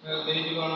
ଦେଇଛି କ'ଣ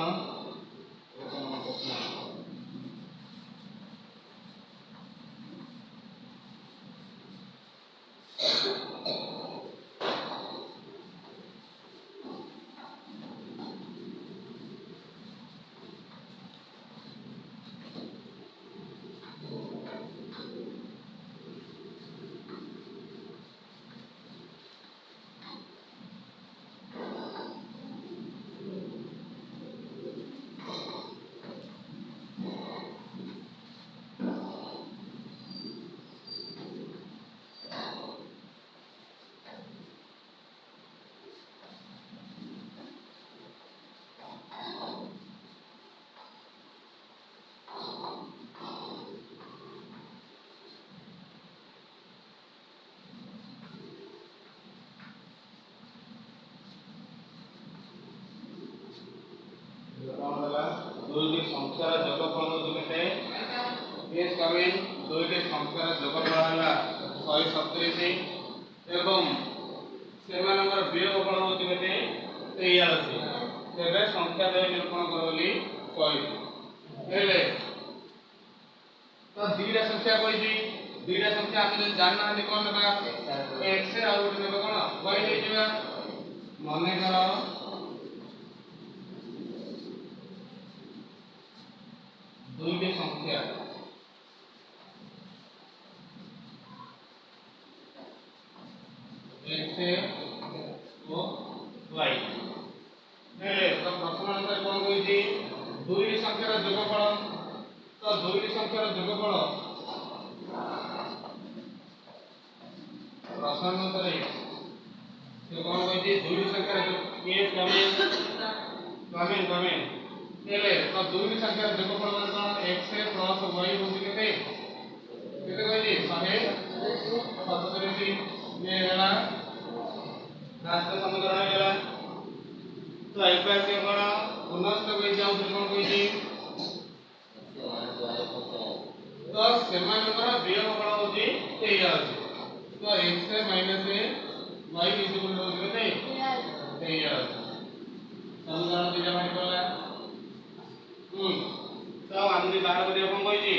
দুইটি সংখ্যার যোগফল হচ্ছে কেতে এস কমেন দুইটি সংখ্যার যোগফল হলা 137 এবং সেমানଙ୍କର বিয়োগফଳ হচ্ছে কেতে 83 তেবে সংখ্যা দ্বয় নিরূপণ কর বলি কইছি হেলে তো দুইটা সংখ্যা কইছি দুইটা সংখ্যা আমি যদি জানা হাতে কোন নেবা x আর গোটে নেবা কোন y নেই দিবা মনে কর দুইটি সংখ্যা x ও y হেলে তো প্রথম নম্বর কোন কইছি দুইটি সংখ্যার যোগফল তো দুইটি সংখ্যার যোগফল প্রশ্ন নম্বরে তো কোন কইছি দুইটি সংখ্যার কেস কমেন্ট হেলে তো দুইটি সংখ্যার যোগফল মানে কোন x প্লাস y হচ্ছে কেতে কেতে কইছি 137 ये गला राष्ट्र समीकरण गला तो एपार के कोन पुनस्त कहि जाउ त्रिकोण कहि तो सेमानकर वियोगफल होची 83 तो x minus y equal to केते 83 समीकरण दिजा मारि पला तो आदि बाहर करियो कोन कहि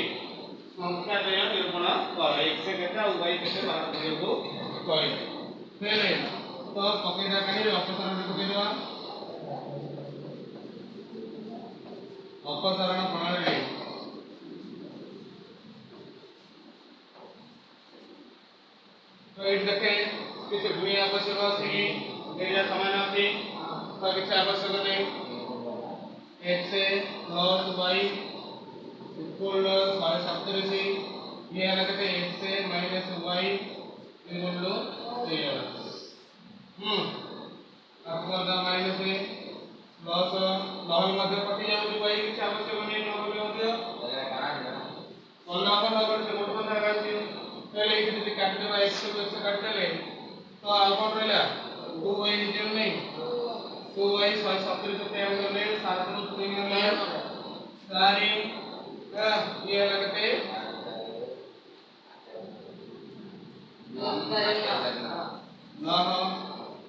संख्या द्वय निरूपण कर x केते और y केते बाहर करियो कहि हेले तो पकेदा कानी अपसरण पकेदवा अपसरण प्रणाली तो ये देखे किसी भूमि आवश्यक अछि एरिया समान अछि तो किसी आवश्यक नहीं x प्लस y इक्वल 137 ये अलग है x minus y equal to 83 आपको दा माइनस प्लस लहर मध्य कटि जाउ y किसी आवश्यक नहीं न बोले मध्य अल्लाह अपन से मोट बंधा गाछि पहले इधर से काट देबा x को x काट देले तो आ कोन रहला 2y निचल नहीं 2y 137 से हम ले 7 रो 3 ले सारी ये लगते ना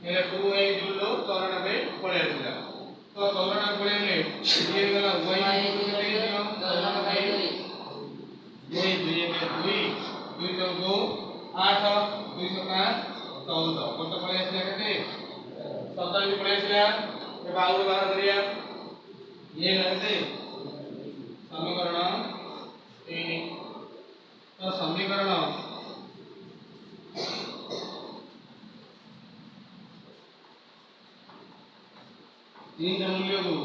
ये 2y जुलो 94 पड़े आथिला तो 94 पड़े ले ये गला y को ले दियो 94 ये 2 तो 8 2 का 14 कत पड़े आथिला केते 27 पड़े आथिला ये बाहर बाहर करिया ये लगते समीकरण 3 तो समीकरण तीन मूल्य को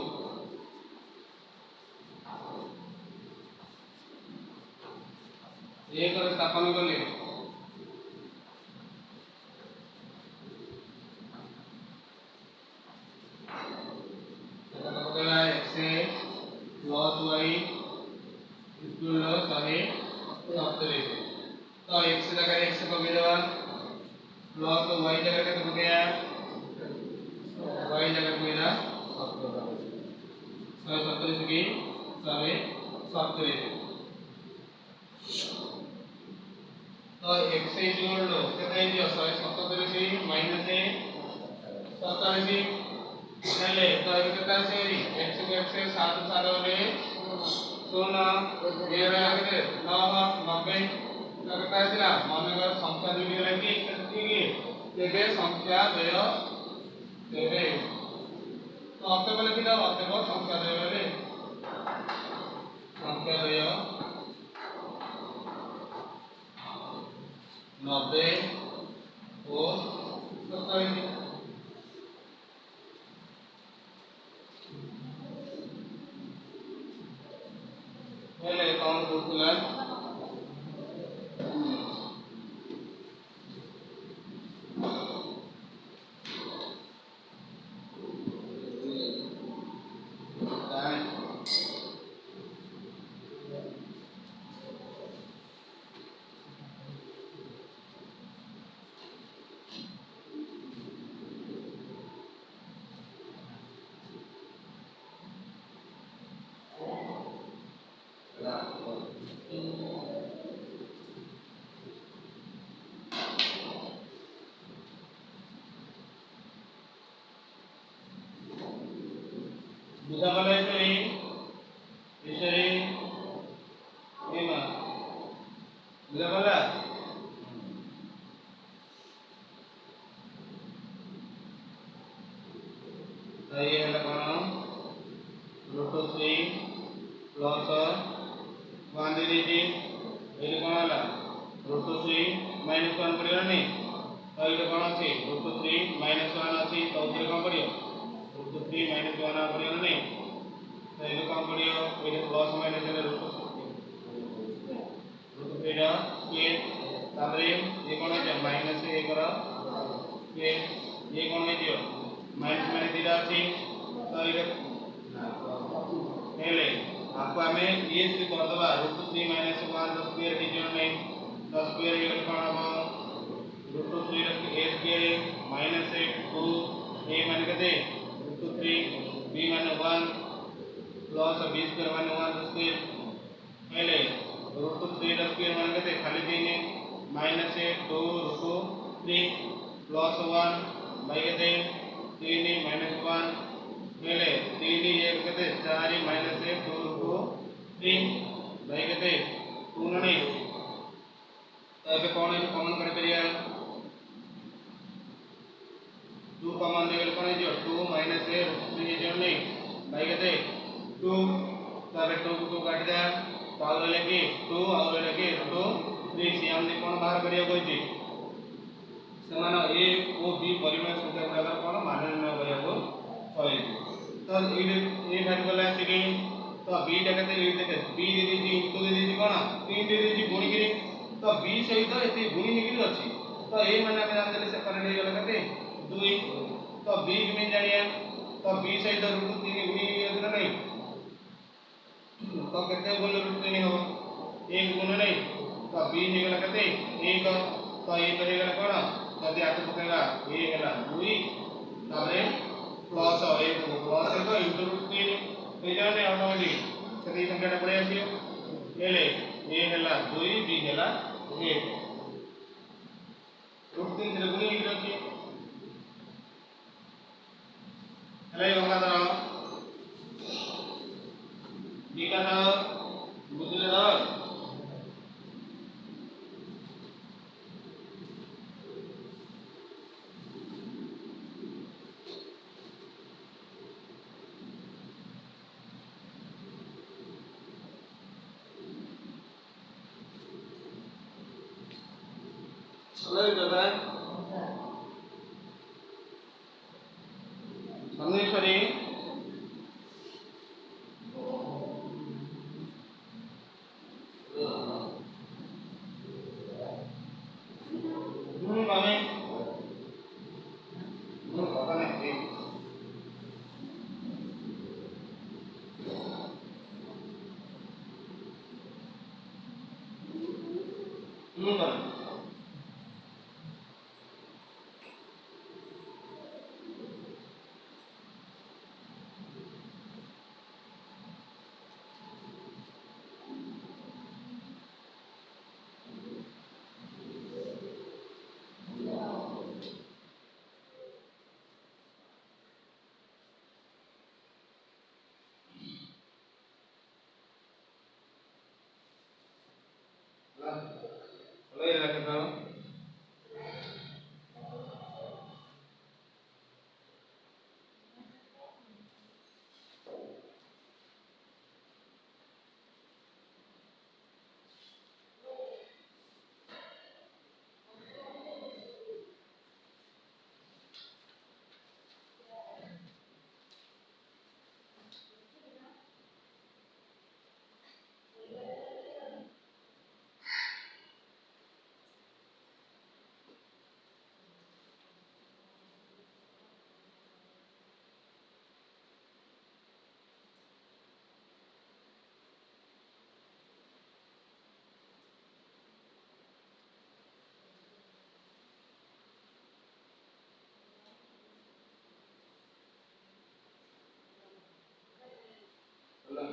एक स्थापन कले x प्लस y इक्वल 137 तो x जगह x को देवा प्लस y जगह के तो गया y जगह को मेरा 137 की 137 तो x इक्वल टू कितना दियो 137 माइनस 47 पहले तो अभी कितना से x को x से 7 7 होले 16 ये वाला कितने 9 90 तो कितना है मनेकर संख्या दुई गला कि तेबे संख्या द्वय तेबे तो अंक बोले कि अंक संख्या द्वय बोले संख्या द्वय 90 और 27 पहले कौन पूछला बुझा गला इसरी एमा बुझा गला तो ये है कौन √3 प्लस 1 दे दीजिए ये कौन वाला √3 माइनस 1 पड़ेगा नहीं तो ये कौन अच्छी √3 माइनस 1 अच्छी तो उधर कौन पड़ेगा √3 माइनस 1 पड़ेगा नहीं तो ये कौन पड़ेगा ये प्लस माइनस है √3 रा ये तारे ये कौन है माइनस 1 रा ये कौन है दियो माइनस माइनस दिला अच्छी तो ये पहले आपको हमें ये से कर दबा √3 - 1 द स्क्वायर की जो नहीं द स्क्वायर ये कौन अब √3 रख a स्क्वायर माइनस 2 a मान के √3 b मान 1 प्लस b स्क्वायर मान 1 द स्क्वायर पहले √3 द स्क्वायर मान के खाली 3 माइनस 2 √3 प्लस 1 बाई के 3 माइनस 1 पहले 3 1 कहते 4 माइनस 1 2 को 3 भाई कहते 2 नहीं तो अब कौन है कॉमन कर करिया 2 कॉमन देवल कौन है जो 2 माइनस 1 3 जो नहीं भाई कहते 2 तो अब 2 को काट दिया तो और लेके 2 और लेके 2 3 से हमने कौन बाहर करिया कोई थी समान a ओ b परिमाण संख्या गुणा कौन मान निर्णय करिया को होई तो ये भाग गला कि तो b टा कहते ये देखे b they the into they दी कोन 3 दे दी गुणी करी तो b सहित एते गुणी हेकि अछि तो ए माने हम जान देले सेपरेट हे गला कहते 2 तो b के में जानिया तो b सहित √3 गुणी हेतु नहीं तो कहते बोल √3 हो एक गुण नहीं तो b हे गला कहते 1 तो ये तो हे गला कोन यदि आते पकेगा ये गला 2 तारे प्लस और एक प्लस है तो इंटू √3 ए जाने ऑटोमेटिक सभी संख्या पड़े आसियो एले ए हैला 2 बी हैला 1 √3 से गुणी ही रहती हैला ये होगा तो बी का था बुझले ना चलो दादा संगेश्वरी मामे पता नहीं कर ହେଲା ହେଲା ଏରା କେତେ ହବ ହେଲା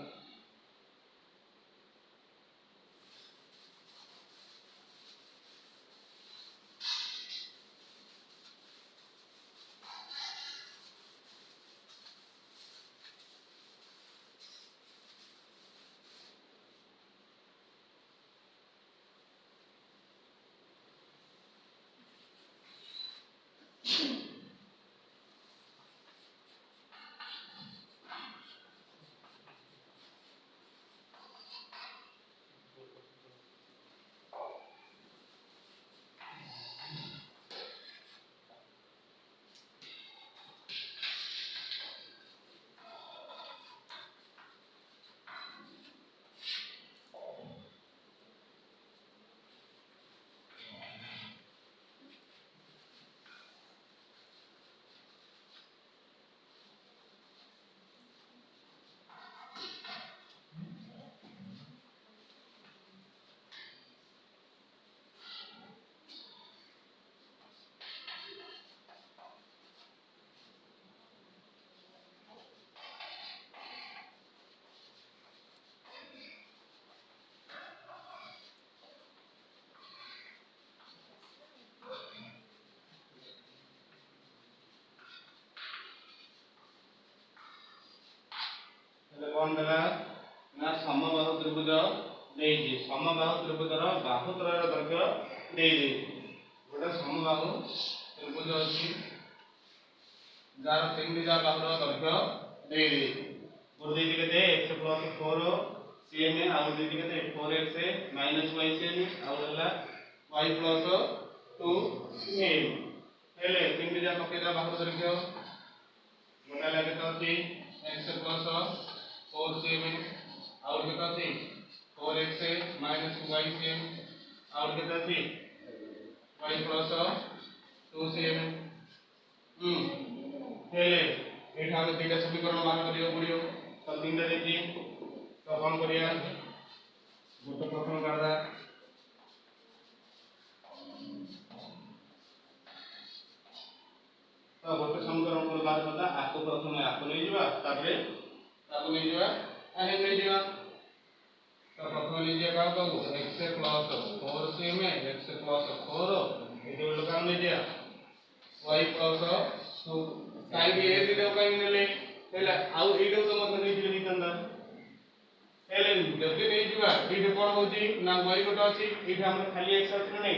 ହେଲେ କଣ ଦେଲା ନା ସମବାହୁ ତ୍ରିଭୁଜ ଦେଇଛି ସମବାହୁ ତ୍ରିଭୁଜର ବାହୁତ୍ରୟର ଦୈର୍ଘ୍ୟ ଦେଇଛି ଗୋଟେ ସମବାହୁ ତ୍ରିଭୁଜ ଅଛି ଯାର ତିନିଟି ଯା ବାହୁର ଦୈର୍ଘ୍ୟ ଦେଇଛି ଗୋଟେ ଦେଇଛି କେତେ x + 4 cm ଆଉ ଦେଇଛି କେତେ 4x - y cm ଆଉ ହେଲା y + 2 cm ହେଲେ ତିନିଟି ଯା ପକେଇଲା ବାହୁର ଦୈର୍ଘ୍ୟ ଗୋଟା ଲାଗେ ତ ଅଛି x + 4 cm और कितना थी 4x - y cm और कितना थी y + 2 cm हेले एठा हम तीनटा समीकरण बाहर करियो पड़ियो तो तीनटा देखि तो कौन करिया गोटे प्रथम करदा तो गोटे समीकरण को बाहर करदा आको प्रथम आको नै जिबा तापरे ताको नै जिबा आहे नै जिबा तो प्रथम नै जिबा का कहू x + 4 cm x + 4 एदो लोका नै जिया y + 2 काई भी ए दिदो काई नेले हेला आउ एडो तो मत नै जिले नितंदा हेले जल्दी नै जिबा एडो कोन होची ना y गोटा अछि एठा हम खाली x अछि नै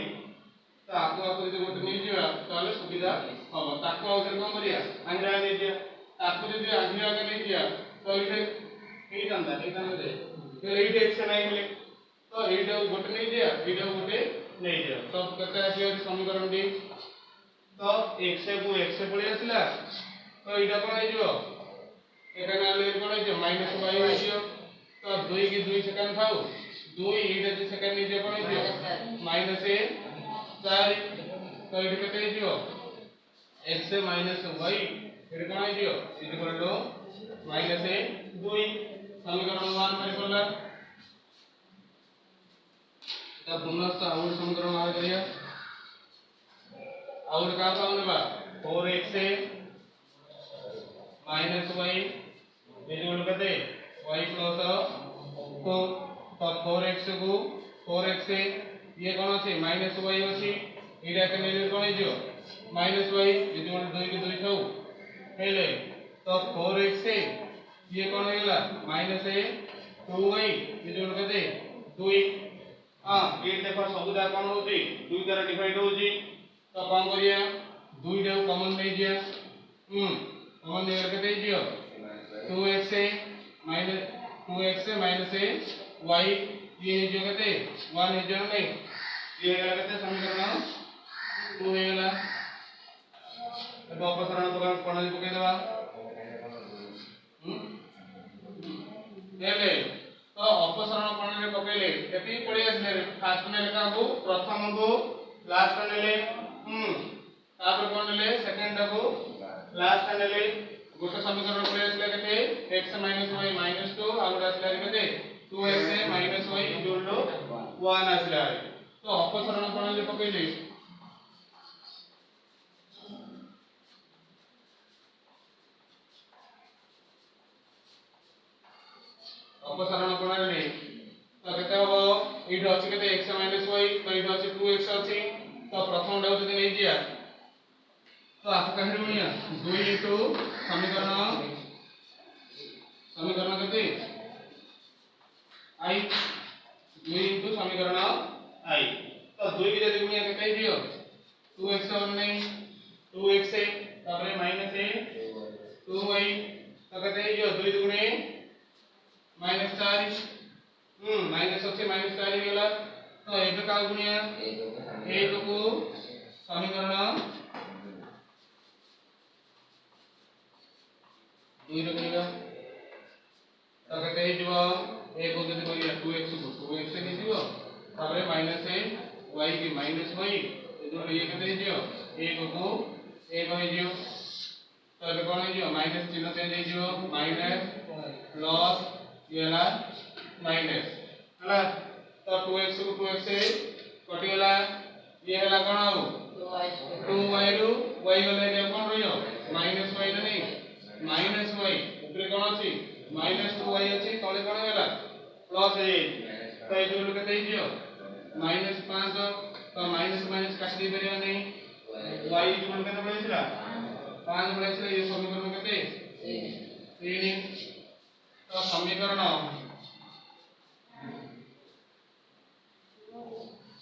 तो आको आको जदि गोटे नै जिबा ताले सुविधा हम ताको आउर कोन करिया आंग्रा नै जिया ताको जदि आंग्रा का नै जिया तो इठे ei tanda de तो एडो x नै हेले तो एडो गोटे नै जिया एडो गोटे नै जिया तो कते आसी समीकरण दी तो x को x पळे आसला तो एटा कोन आइ जिवो एटा नाले कोन आइ जिवो -y आइ जिवो तो 2 की 2 सेकंड थाउ 2 एटा जे सेकंड नै जे कोन आइ जिवो -4 तो एटा कते आइ जिवो x - y एटा कोन आइ जिवो इक्वल टू -2 समीकरण 1 मारि पड़ला तो पुनः और समीकरण आ करिया और का पाउनबा 4x - y इक्वल कते y + 2 तो 4x को 4x ये कोन अछि -y अछि एटा के नेले कोन हिजो -y इक्वल 2 की 2 थाउ हेले तो 4x ये कोन हेला -2y इक्वल कते 2 हां ये देखो सब जा कोन होची 2 द्वारा डिवाइड होची तो कोन करिया 2 टा कॉमन ले दिया कॉमन ले करके दे दियो 2x minus 2x minus a y ये जो कहते 1 है जो नहीं ये कहते समीकरण 2 है गला अब अपसरण तो कोन पके देबा हेले तो अपसरण कोण रे पकेले एती पड़ी आसले फास्ट ने लेखा को प्रथम को लास्ट ने ले तापर कोण ले सेकंड को लास्ट ने ले गोटे समीकरण पड़ी आसले केते x y - 2 आ गोटे आसले केते 2x - y = 1 आसले तो अपसरण कोण ले पकेले अपसरण कोण रे तो केते हो इड अछि केते x - y तो इड अछि 2x अछि तो प्रथम डाउ जदि नै दिया तो आप कह रहे हो 2 इनटू समीकरण समीकरण केते i 2 इनटू समीकरण i तो 2 की जदि गुणिया केते दियो 2x और नै 2x तापर माइनस a 2y तो केते दियो 2 दुगुणे -4 माइनस अच्छे -4 गेला तो एबे का गुणिया 1 को समीकरण 2 रे गुणिया तो कहते ही जो 1 को जदि करिया 2x को 2x नहीं दियो तारे माइनस है y की माइनस y जो ये कहते ही जो 1 को 1 हो जियो तो एबे कोन जियो माइनस चिन्ह चेंज हो जियो माइनस प्लस ये ना माइनस हला तो 2x को 2x से कटि गला ये हला कोन हो 2y रू y गले रे कोन रहियो माइनस y नहीं माइनस y ऊपर कोन अछि माइनस 2y अछि तळे कोन गेला प्लस ए तो ए जो केते दियो माइनस 5 तो माइनस माइनस काट दे परियो नहीं y जो केते पड़ेछला 5 पड़ेछला ये समीकरण केते 3 तो समीकरण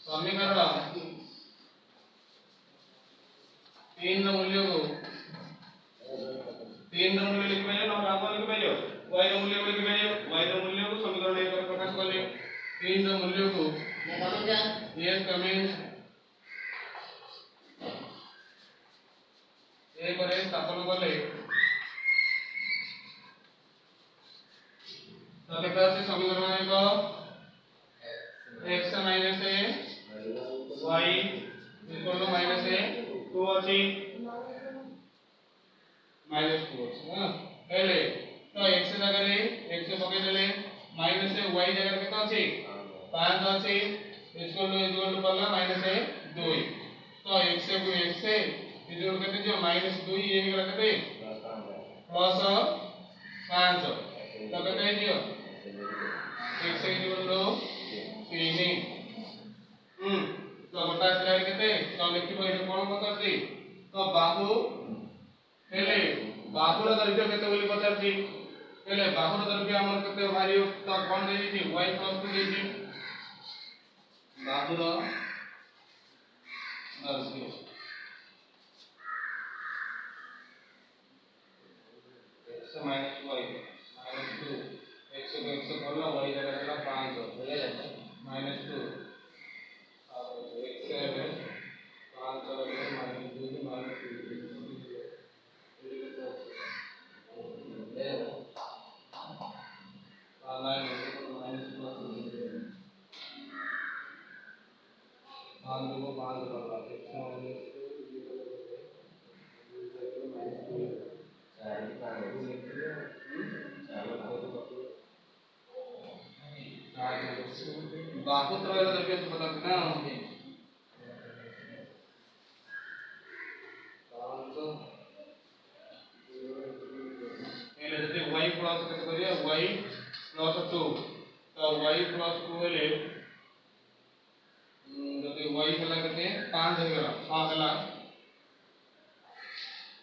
समीकरण 3 ର मूल्य को 3 ର मूल्य लिख पाइयो ना राम लिख पाइयो y ର मूल्य लिख पाइयो y ର मूल्य को समीकरण 1 पर प्रकाश करले 3 ର मूल्य को यस कमेंट ए करे स्थापन करले तो केते আছে समीकरण 1 x minus a y equal to minus a 2 अछि माइनस 2 हां पहले तो x जगह रे x पके देले माइनस a y जगह केते अछि 5 अछि इक्वल टू पड़ला माइनस a 2 तो x को x से इक्वल केते जो माइनस 2 ये निकला केते प्लस 5 तो केते दियो x इक्वल टू 3 तो बता स्लाइड केते तो लिखिबो एटा कोन पचारती तो बाहु हेले बाहुर दैर्घ्य केते बोली पचारती हेले बाहुर दैर्घ्य हमर केते भारी तो कोन दे दी y + 2 दे दी बाहुर दैर्घ्य x minus y minus 2 x को x करला y जगह रखला 5 हो गया माइनस 2 और x है 5 और माइनस 2 माइनस 2 ले लाइन माइनस प्लस 5 को 5 करला x माइनस 2 माइनस 2 बाहु त्रय दैर्घ्य से पता ना एले जति y प्लस केते करिया y प्लस 2 तो y प्लस 2 हेले जति y हला केते 5 हे गला 6 हला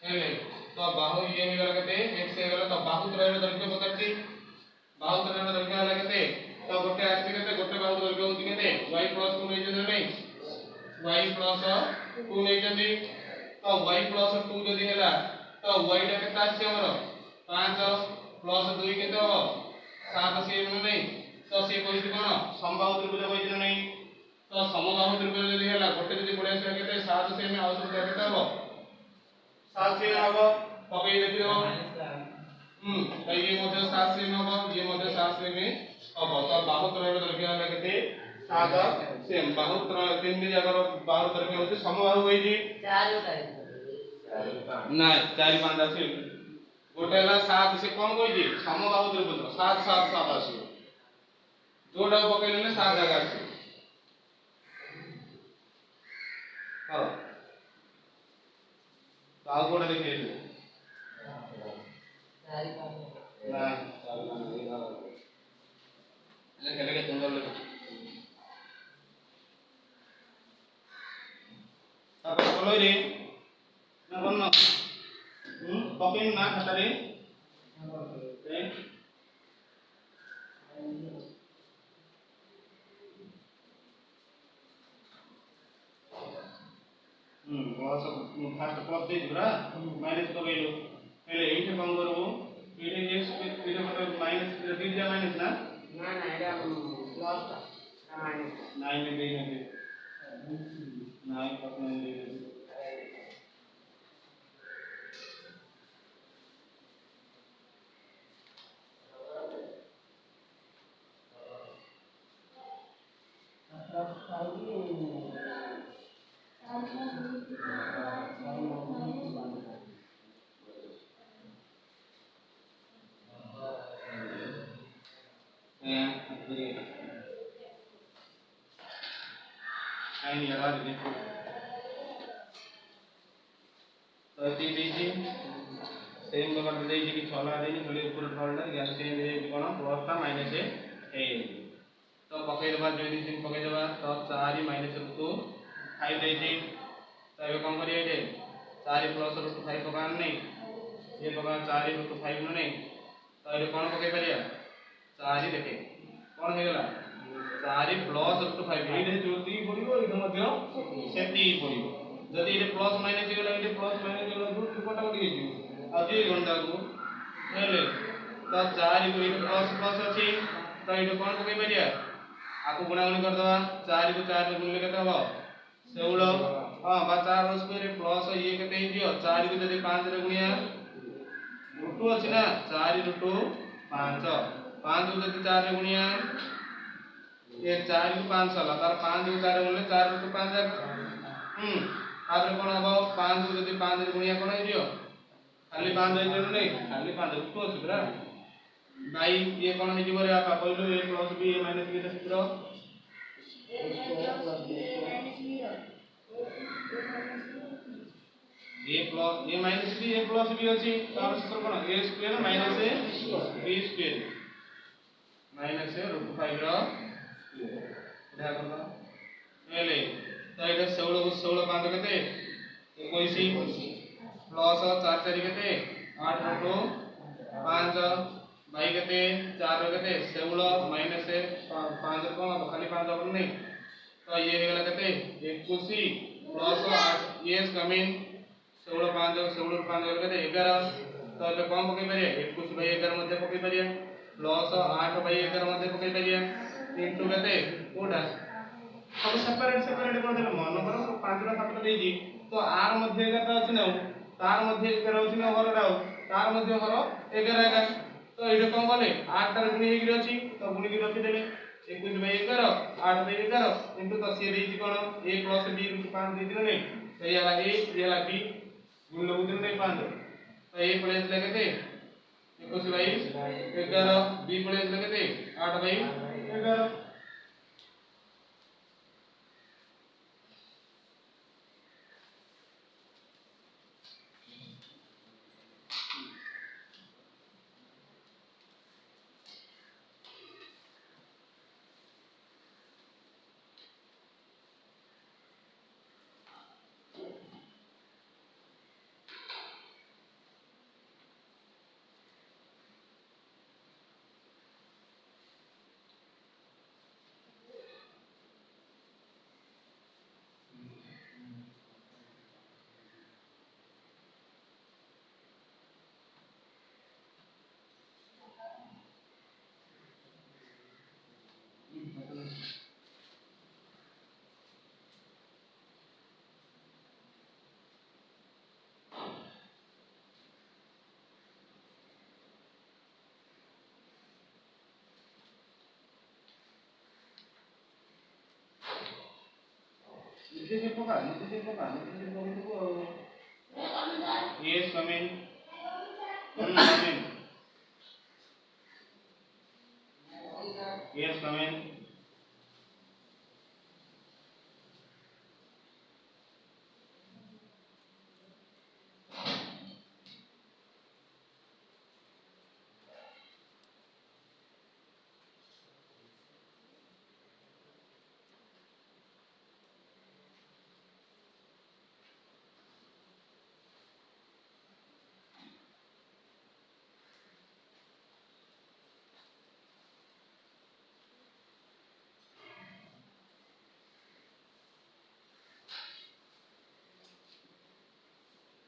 हेले तो बाहु ये हे गला केते x हे गला तो बाहु त्रय दैर्घ्य पताची बाहु त्रय दैर्घ्य हला केते तो गोटे आसी केते गोटे बाहु दैर्घ्य होती केते y प्लस 2 नहीं जने नहीं y प्लस 2 नहीं जने तो y प्लस 2 जदी हैला तो y टा केता अछि हमर 5 प्लस 2 केते हो 7 से नहीं तो से कोइ कोन समबाहु त्रिभुज कोइ जने नहीं तो समबाहु त्रिभुज जदी हैला गोटे जदी पड़े से केते 7 से में आउ सब केते हो 7 से हबो पकई देखियो तो ये मध्य 7 से में हबो ये मध्य 7 से में हबो तो बाहु त्रय दर्घ्य होला केते 7 से बाहु त्रय तीन दिन अगर बाहु दर्घ्य होते समबाहु होई जी 4 ना 4 5 আছে गोटे हला 7 से कम कोई जी समबाहु त्रिभुज 7 7 7 আছে जोड़ा पकई लेले 7 जगह আছে हां बाहु कोडा देखिए ना ले के सुंदर लगे अब बोलो रे ना बन्नो पकेन ना खाता रे वो सब फास्ट प्लस दे दिबरा माइनस पकेलो पहले एठे कम करबो एठे x एठे मतलब माइनस दिया माइनस ना ना ना एटा प्लस ता माइनस 9 में दे नहीं 9 प्लस 9 दे नहीं आवाज नहीं तो दी दी सेम प्रकार दे दी कि 6 ला देनी खाली ऊपर ढालना या सेम दे कोन प्लस ता माइनस है तो पकई दबा जो दिन सिम पकई दबा तो 4 माइनस √2 5 दे दी तो ये कम करिए जे 4 प्लस √5 पकान नहीं ये पका 4 √5 नहीं तो ये कोन पकई परिया 4 देखे कोन हे गला 4 प्लस √5 एइले जोती पड़िबो एइले मध्य सेती पड़िबो जदी एइले प्लस माइनस हे गला एइले प्लस माइनस हे गला दू कोटा कोटी हे जिवो आ जे घंटा को हेले तो 4 को एइले प्लस प्लस अछि तो एइले कोन पकई परिया आको गुणागुणी कर दवा 4 को 4 रे गुणले केते हबो 16 हां बा 4 रो स्क्वायर प्लस ये केते हे दियो 4 को जदी 5 रे गुणिया √2 अछि ना 4 √2 5 5 को जदी 4 रे गुणिया ये 4 को 5 साला तार 5 को 4 गुणले 4 √2 5 आबरे कोन हबो 5 को जदी 5 रे गुणिया कोन हे दियो खाली 5 हे दियो नै खाली 5 √2 अछि बरा भाई ये कोन हे जिवो रे आपा कहलु a plus b a minus b सूत्र a plus a minus b a plus b अछि तार सूत्र कोन a square minus b square minus √5 रो एटा कोन एले तो एटा 16 को 16 5 केते 21 प्लस 4 4 केते 8 √2 5 भाई केते 4 रो केते 16 माइनस 5 रो कोन खाली 5 अपन नहीं तो ये हे गला केते 21 प्लस 8 ये कमिंग 16 5 16 5 केते 11 तो एबे कम पकई परिया 21 भाई 11 मध्ये पकई परिया प्लस 8 भाई 11 मध्ये पकई परिया इनटू केते कोडा सब सेपरेट सेपरेट कर देले मन कर 5 रो 7 देई जी तो आर मध्ये 11 अछि ना तार मध्ये 11 अछि ना हर राव तार मध्ये हर 11 11 तो एडे कोन बोले 8 तार गुणी हेगिर अछि तो गुणी की रखि देले 21 बाय 11 8 बाय 11 इनटू तो से देई कोन a प्लस b * 5 देई दिले नै तो ये वाला a ये वाला b गुण लगु दिन नै 5 तो a पड़े इसले केते 21 बाय 11 b पड़े इसले केते 8 bye 11 Yes, come in. Come in. Yes, come in.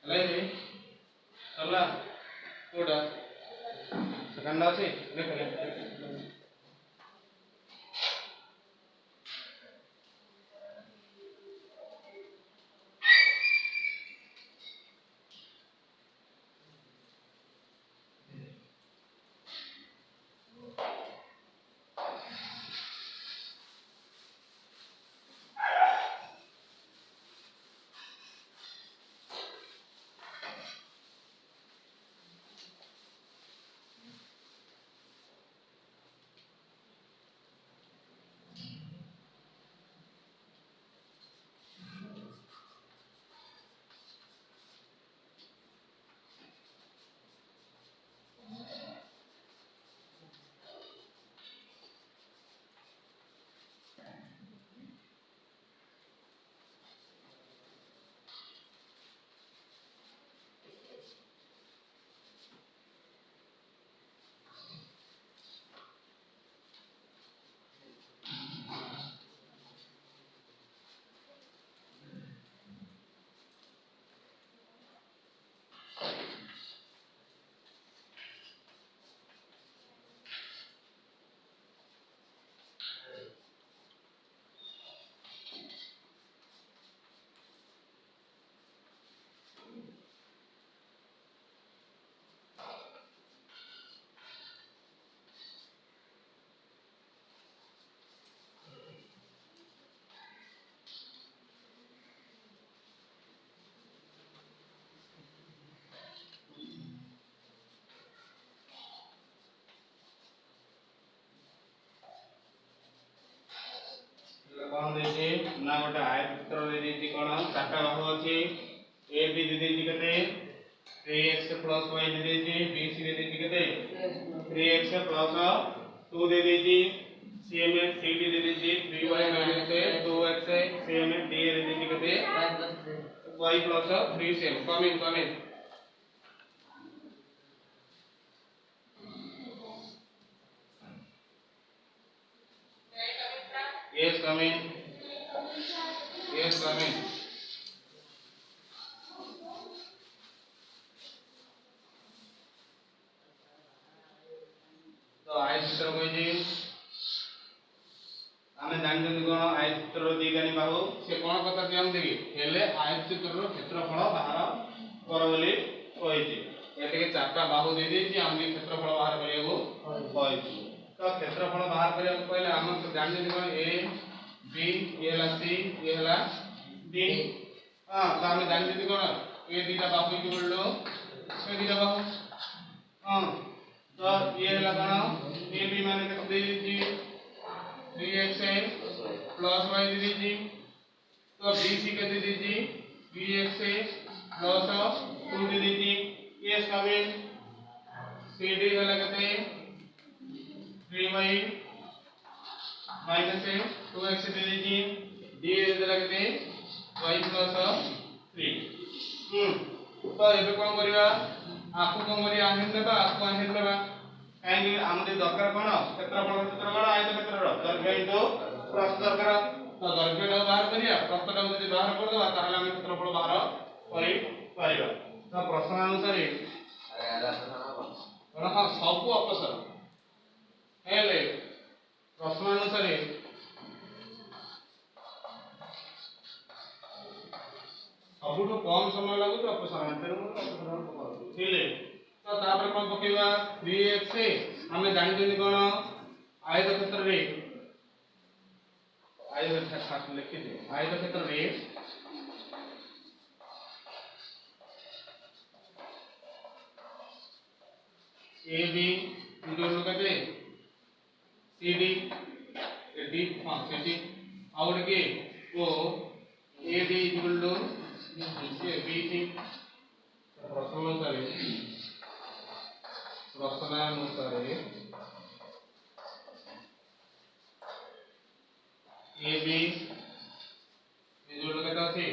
Lagi. Salah. Udah. Sekarang sih. कौन देते ना गोटे आयतक्षेत्र दे देती कौन चारटा बाहु अछि ए बी दे देती कते 3x + y दे देती bc दे देती कते 3x + 2 दे देती cm cd दे देती 3y - 2x cm d दे देती कते y + 3cm come in yes come in yes come in तो आयतक्षेत्र कोइजी आमे जानजन कोन आयतक्षेत्र दिगानी बाहु से कोन पता दियम देगी हेले आयतक्षेत्र क्षेत्रफल बाहर कर बोली कहिछि एते चारटा बाहु दे देछि आमे क्षेत्रफल बाहर करियौ कहिछि तो क्षेत्रफल बाहर करियौ पहिले हम जानजन कोन ए बी ये हला सी ये हला डी हां तो आमे जानजन कोन ए दीटा बाहु की बोललो ए दीटा बाहु हां तो ये हला कोन ए बी माने कते दे देछि 3x plus y दे दीजिए तो bc के दे दीजिए bx plus 2 दे दीजिए yes come in cd वाला कहते हैं 3y minus 2x दे दीजिए d वाला कहते हैं y plus 3 तो ये कौन करिवा आपको कौन करिया आहेन देबा आपको आहेन देबा काहे हमदे दरकार कोन क्षेत्रफल आयतक्षेत्र दर्घ्य इनटू प्रस्थ दरकार तो दर्घ्य बाहर करिया प्रस्थ टा यदि बाहर कर देबा ताहले हम क्षेत्रफल बाहर करि परिबा तो प्रश्न अनुसार कोन सब अपसर हेले प्रश्न अनुसार सबुठो कम समय लागु तो अपसर हेले तो तापर कोन पकेबा 3x हमें जानि जनि कोन आयतक्षेत्र रे आयत खास लिखि दे आयत क्षेत्र रे ए बी जो लोगते सी डी डी हां सी डी आउट के O A D equal to B C प्रश्नानुसारे ए बी जो लोगते अछि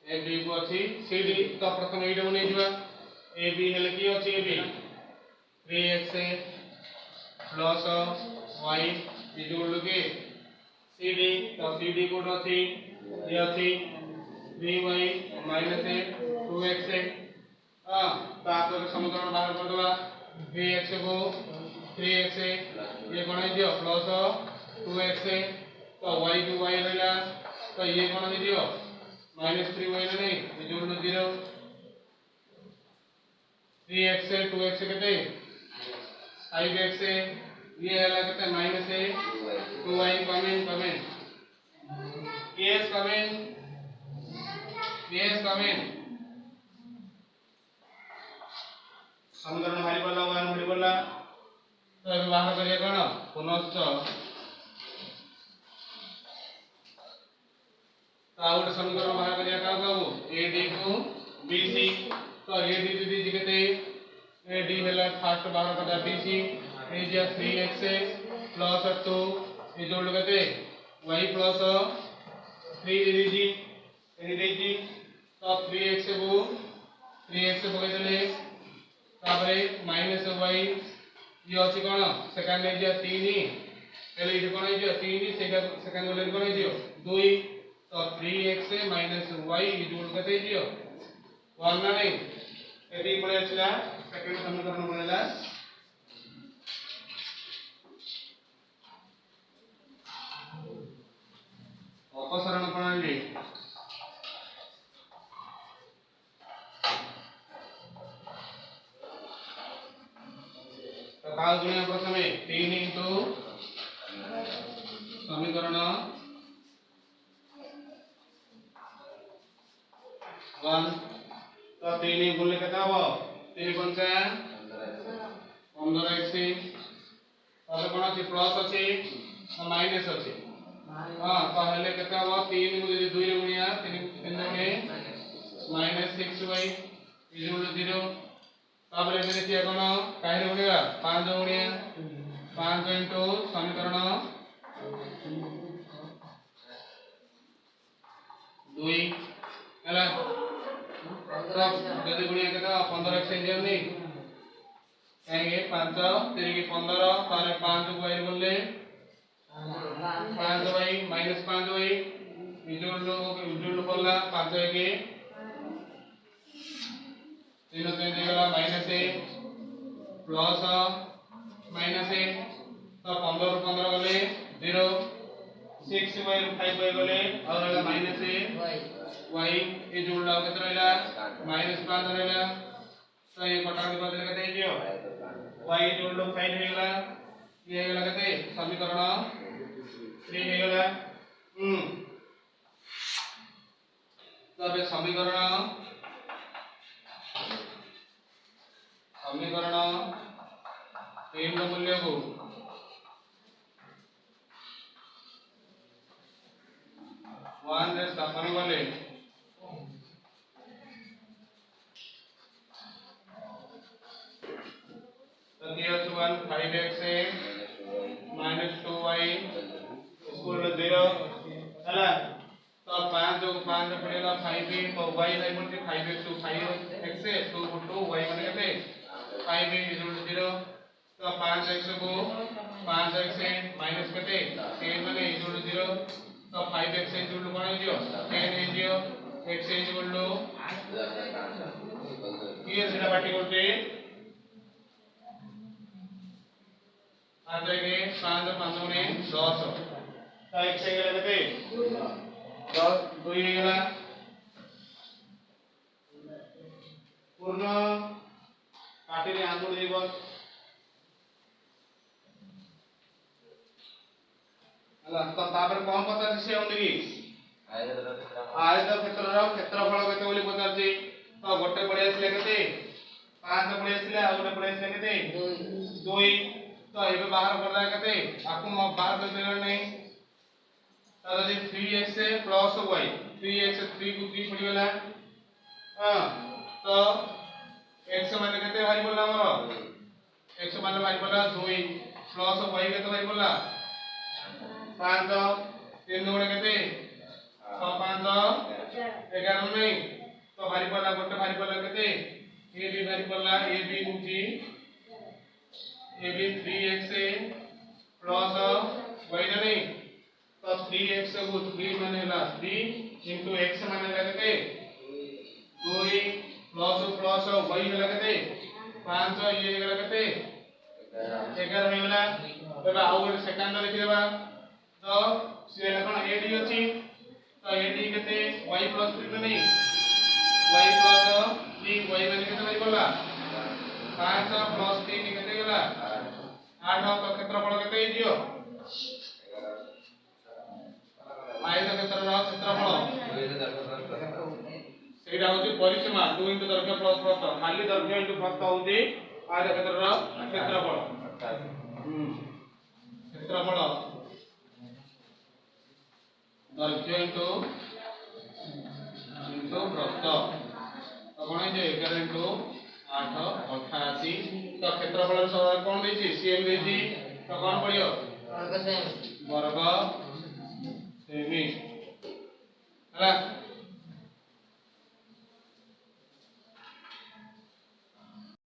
ए बी को अछि सी डी तो प्रथम एटा बनै दिबा ए बी हेले की अछि A B 3x plus y equal to के सी डी तो सी डी कोड अछि ये अछि 3y माइनस 2x हां तापर समीकरण बाहर कर दवा 3x को 3x ये कोन दियो प्लस 2x तो y को y रहला तो ये कोन दियो माइनस 3y नहीं इक्वल टू 0 3x 2x केते 5x ये हला केते minus 2y comment yes comment समीकरण भारी पड़ला वन भारी पड़ला तो अब बाहर करिया कोन पुनश्च आउट समीकरण बाहर करिया का बाबू AD को BC तो AD दीदी केते AD हला फर्स्ट बाहर कदा BC ए जे 3x प्लस 2 ए जोड़ केते y प्लस 3 दीदी एनी देजी तो 3x को 3x पके देले तापरे माइनस y ये अछि कोन सेकंड ने जे 3 एले इठ कोन जे 3 सेकंड वाले कोन जे 2 तो 3x माइनस y जोड़ केते जे 1 ना नहीं एटी पळे आछला सेकंड समीकरण बनेला अपसरण प्रणाली तो का गुणा प्रथमे 3 into समीकरण 1 तो 3 गुणले केता हो 3 पंचा 15x ताले कोन अछि प्लस अछि और माइनस अछि हां तो हेले केता हो 3 को यदि 2 रे गुणिया 3 ने माइनस 6y इक्वल टू 0 ताबले मेरे किया कोन काहे गुणिया 5 गुणिया 5 into समीकरण 2 हला तो यदि गुणिया केता 15x इंजन नहीं कहेंगे 5 3 की 15 ताले 5 को y बोलले 5y minus 5y equal to बोलला 5y के 3 से निकला minus a plus minus a तो 15 गले 0 6y 5y गले और हला माइनस a y ये जोड़ला केते रहला माइनस 5 रहला तो ये कटा के बदले केते हियो y जोड़लो 5 हे गला ये हे गला केते समीकरण 3 हे गला तबे समीकरण 3 का मूल्य को 1 रे स्थापन वाले तो दिया 1 5x minus 2y equal to 0 हला तो 5 जो 5 पड़ेगा 5 तो y equal to 5x to 5x 2 y बने केते 5 इक्वल टू 0 तो 5x को 5x माइनस केते 10 बने इक्वल टू 0 तो 5x इक्वल टू कोन हियो 10 हियो x इक्वल टू ये सेटा बाटी करते 5 के 5 5 ने 10 तो x से गेला केते 10 2 हे गेला पूर्ण काटिले आंगुल दिवस ହେଲା ତ ତାପରେ କଣ ପଚାରିଛି ସେ ଓଣ୍ଡି ଆୟତର କ୍ଷେତ୍ର ଆୟତକ୍ଷେତ୍ରର କ୍ଷେତ୍ରଫଳ କେତେ ବୋଲି ପଚାରିଛି ତ ଗୋଟେ ପଳେଇ ଆସିଲା କେତେ 5 ପଳେଇ ଆସିଲା ଆଉ ଗୋଟେ ପଳେଇ ଆସିଲା କେତେ 2 ତ ଏବେ ବାହାର କରିଦା କେତେ आपको बाहर कर देना नहीं तो जे 3x प्लस y 3x 3 को 3 पड़ी गला हां तो x मान केते भारी बोला हमर x मान भारी बोला 2 प्लस y केते भारी बोला 5 3 गुणे केते 6 5 11 नहीं तो भारी बोला गोटे भारी बोला केते ए भी भारी बोला ए भी होची ए भी 3x प्लस y नहीं तो 3x को 3 माने हला 3 into x माने हला केते 2 प्लस प्लस y हला केते 5 ये हला केते 11 हेला तबे आउ गोटे सेकंड लिखि देबा तो से कोन ad अछि तो ad केते y प्लस 3 नहीं y प्लस 3 y माने केते भाई बोला 5 प्लस 3 केते गेला 8 तो क्षेत्रफल केते दियो आयतक्षेत्रर क्षेत्रफल सेटा होची परिसीमा 2 * दैर्घ्य प्लस प्रस्थ खाली दैर्घ्य * प्रस्थ होची आयतक्षेत्रर क्षेत्रफल क्षेत्रफल दैर्घ्य * प्रस्थ तो कोन जे 11 * 8 88 तो क्षेत्रफल कोन देछि cm देछि तो कोन पड़ियो वर्ग सेमी हला